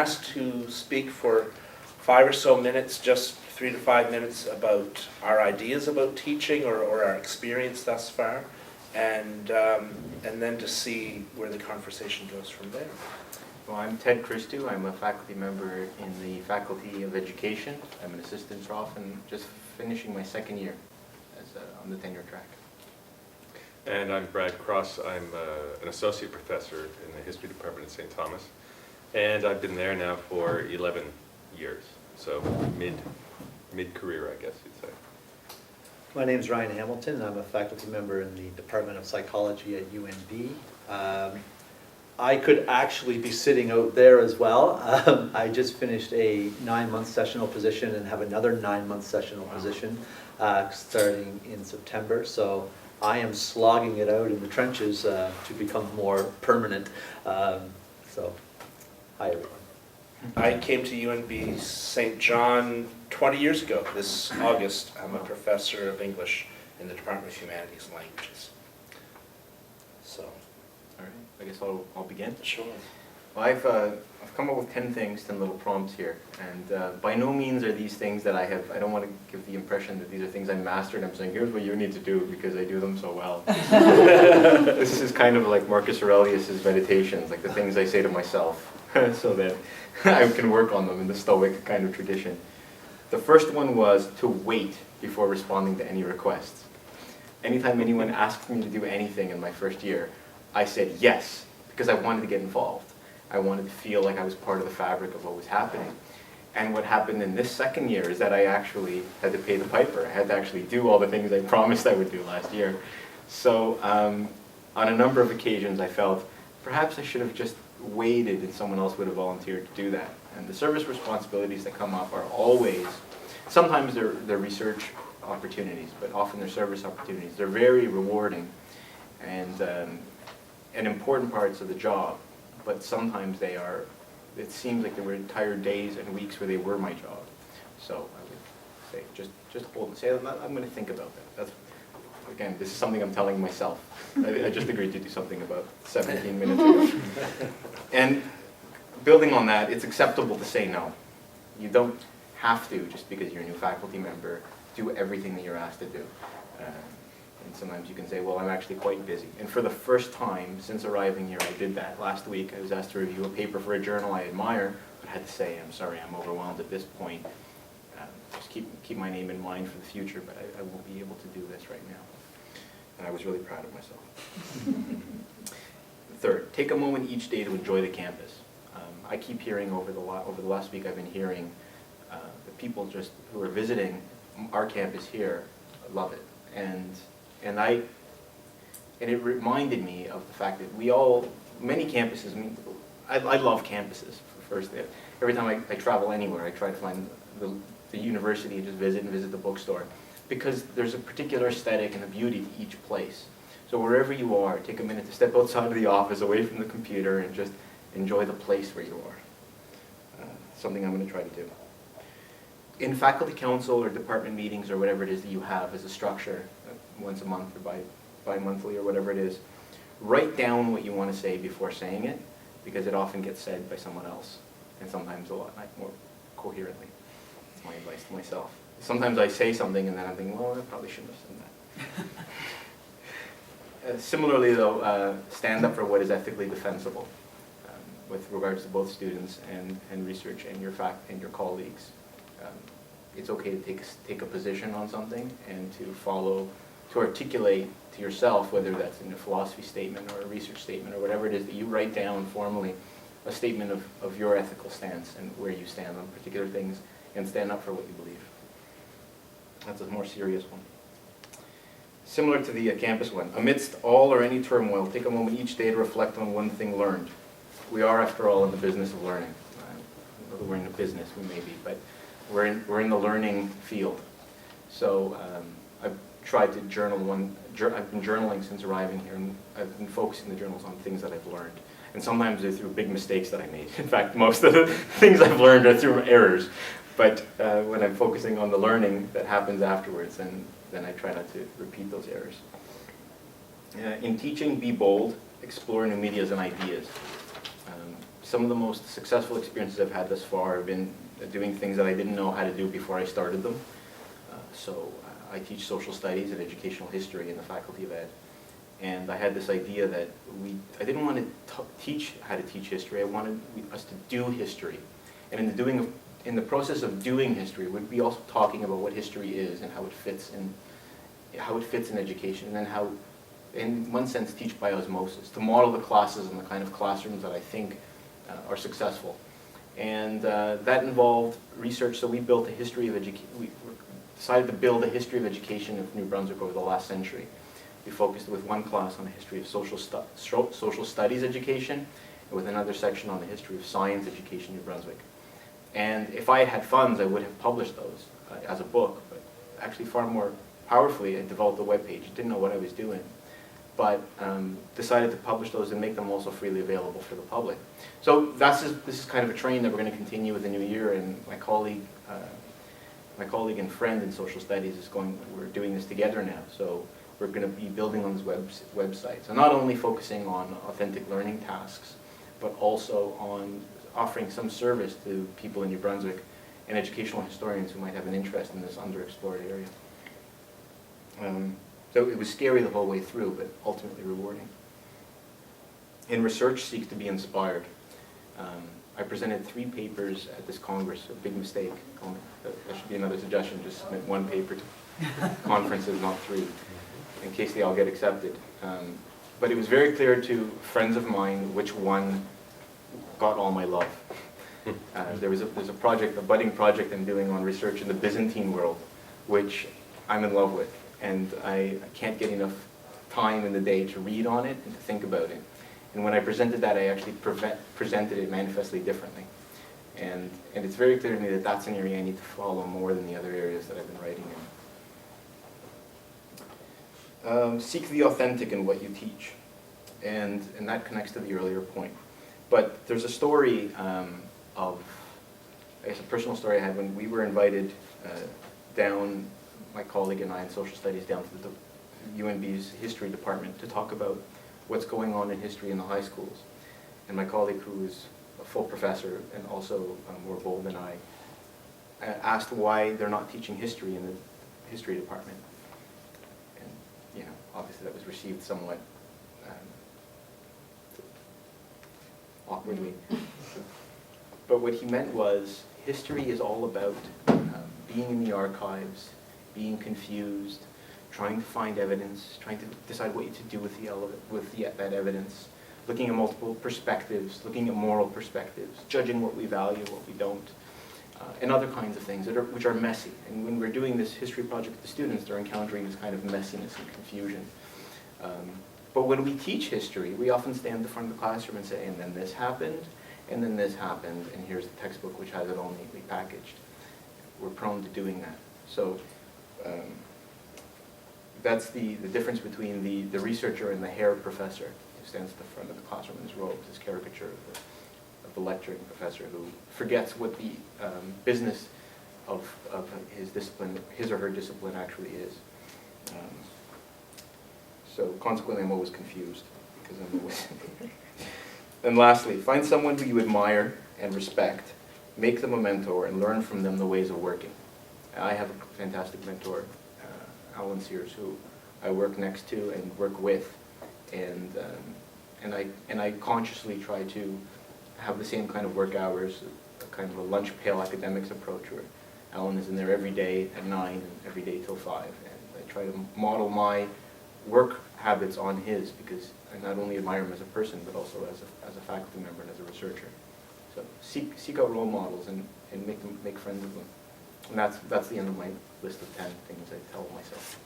asked to speak for 5 or so minutes, just 3 to 5 minutes, about our ideas about teaching or our experience thus far, and then to see where the conversation goes from there. Well, I'm Ted Christou. I'm a faculty member in the Faculty of Education. I'm an assistant prof and just finishing my second year on the tenure track. And I'm Brad Cross. I'm an associate professor in the history department at St. Thomas. And I've been there now for 11 years. So mid-career, I guess you'd say. My name is Ryan Hamilton, and I'm a faculty member in the Department of Psychology at UNB. I could actually be sitting out there as well. I just finished a 9-month sessional position and have another 9-month sessional position starting in September. So I am slogging it out in the trenches to become more permanent. So, hi everyone. I came to UNB St. John 20 years ago this August. I'm a professor of English in the Department of Humanities and Languages. So, All right, I guess I'll begin. sure. Well, I've come up with 10 things, 10 little prompts here, and by no means are these things that I don't want to give the impression that these are things I mastered. I'm saying, here's what you need to do because I do them so well. This is kind of like Marcus Aurelius's meditations, like the things I say to myself, so that I can work on them in the Stoic kind of tradition. The first one was to wait before responding to any requests. Anytime anyone asked me to do anything in my first year, I said yes, because I wanted to get involved. I wanted to feel like I was part of the fabric of what was happening. And what happened in this second year is that I actually had to pay the piper. I had to actually do all the things I promised I would do last year. So on a number of occasions I felt perhaps I should have just waited and someone else would have volunteered to do that. And the service responsibilities that come up are always, sometimes they're research opportunities, but often they're service opportunities. They're very rewarding and important parts of the job. But sometimes it seems like there were entire days and weeks where they were my job. So I would say, just hold and say, I'm going to think about that. That's, again, this is something I'm telling myself. I just agreed to do something about 17 minutes ago. And building on that, it's acceptable to say no. You don't have to, just because you're a new faculty member, do everything that you're asked to do. And sometimes you can say, well, I'm actually quite busy. And for the first time since arriving here, I did that. Last week, I was asked to review a paper for a journal I admire, but I had to say, I'm sorry, I'm overwhelmed at this point. Just keep my name in mind for the future, but I won't be able to do this right now. And I was really proud of myself. Third, take a moment each day to enjoy the campus. I keep hearing over the last week, I've been hearing the people just who are visiting our campus here love it. And it reminded me of the fact that many campuses, I love campuses, first. Every time I travel anywhere, I try to find the university and just visit the bookstore, because there's a particular aesthetic and a beauty to each place. So wherever you are, take a minute to step outside of the office, away from the computer, and just enjoy the place where you are. Something I'm going to try to do. In faculty council or department meetings or whatever it is that you have as a structure, once a month or bi-monthly or whatever it is, write down what you want to say before saying it, because it often gets said by someone else, and sometimes a lot more coherently. That's my advice to myself. Sometimes I say something and then I'm thinking, well, I probably shouldn't have said that. Similarly though, stand up for what is ethically defensible with regards to both students and research and your colleagues. It's okay to take a position on something and to articulate to yourself, whether that's in a philosophy statement or a research statement or whatever it is that you write down formally, a statement of your ethical stance and where you stand on particular things, and stand up for what you believe. That's a more serious one. Similar to the campus one, amidst all or any turmoil, take a moment each day to reflect on one thing learned. We are, after all, in the business of learning. Whether we're in a business, we may be, but we're in the learning field. So I've tried to journal I've been journaling since arriving here, and I've been focusing the journals on things that I've learned. And sometimes they're through big mistakes that I made. In fact, most of the things I've learned are through errors. But when I'm focusing on the learning that happens afterwards, then I try not to repeat those errors. In teaching, be bold, explore new medias and ideas. some of the most successful experiences I've had thus far have been doing things that I didn't know how to do before I started them. So I teach social studies and educational history in the Faculty of Ed. And I had this idea that I didn't want to teach how to teach history, I wanted us to do history. And in the process of doing history, we'd be also talking about what history is and how it fits in education, and then how, in one sense, teach by osmosis, to model the classes and the kind of classrooms that I think are successful. And that involved research, so we built a history of education. We decided to build a history of education of New Brunswick over the last century. We focused with one class on the history of social studies education, and with another section on the history of science education in New Brunswick. And if I had funds, I would have published those as a book, but actually far more powerfully, I developed a web page. Didn't know what I was doing, but decided to publish those and make them also freely available for the public. So this is kind of a train that we're going to continue with the new year, and my colleague and friend in social studies we're doing this together now. So we're going to be building on this website. So not only focusing on authentic learning tasks, but also on offering some service to people in New Brunswick and educational historians who might have an interest in this underexplored area. So it was scary the whole way through, but ultimately rewarding. And research seeks to be inspired. I presented 3 papers at this Congress, a big mistake. That should be another suggestion, just submit 1 paper to conferences, not 3, in case they all get accepted. But it was very clear to friends of mine which one got all my love. There's a project, a budding project I'm doing on research in the Byzantine world, which I'm in love with. And I can't get enough time in the day to read on it and to think about it. And when I presented that, I actually presented it manifestly differently. And it's very clear to me that that's an area I need to follow more than the other areas that I've been writing in. Seek the authentic in what you teach. And that connects to the earlier point. But there's a story I guess a personal story I had when we were invited down, my colleague and I in social studies, down to the UNB's history department to talk about what's going on in history in the high schools. And my colleague, who is a full professor and also more bold than I, asked why they're not teaching history in the history department. And obviously that was received somewhat awkwardly. But what he meant was, history is all about being in the archives, being confused, trying to find evidence, trying to decide what to do with that evidence, looking at multiple perspectives, looking at moral perspectives, judging what we value, what we don't, and other kinds of things which are messy. And when we're doing this history project with the students, they're encountering this kind of messiness and confusion. But when we teach history, we often stand in the front of the classroom and say, and then this happened, and then this happened, and here's the textbook which has it all neatly packaged. We're prone to doing that. So that's the difference between the researcher and the hair professor who stands at the front of the classroom in his robe, this caricature of the lecturing professor who forgets what the business of his discipline, his or her discipline actually is. So consequently, I'm always confused because I'm always. And lastly, find someone who you admire and respect, make them a mentor, and learn from them the ways of working. I have a fantastic mentor, Alan Sears, who I work next to and work with, and I consciously try to have the same kind of work hours, a kind of a lunch pail academics approach, where Alan is in there every day at 9 and every day till 5, and I try to model my work habits on his, because I not only admire him as a person, but also as a faculty member and as a researcher. So seek out role models and make friends with them. And that's the end of my list of 10 things I tell myself.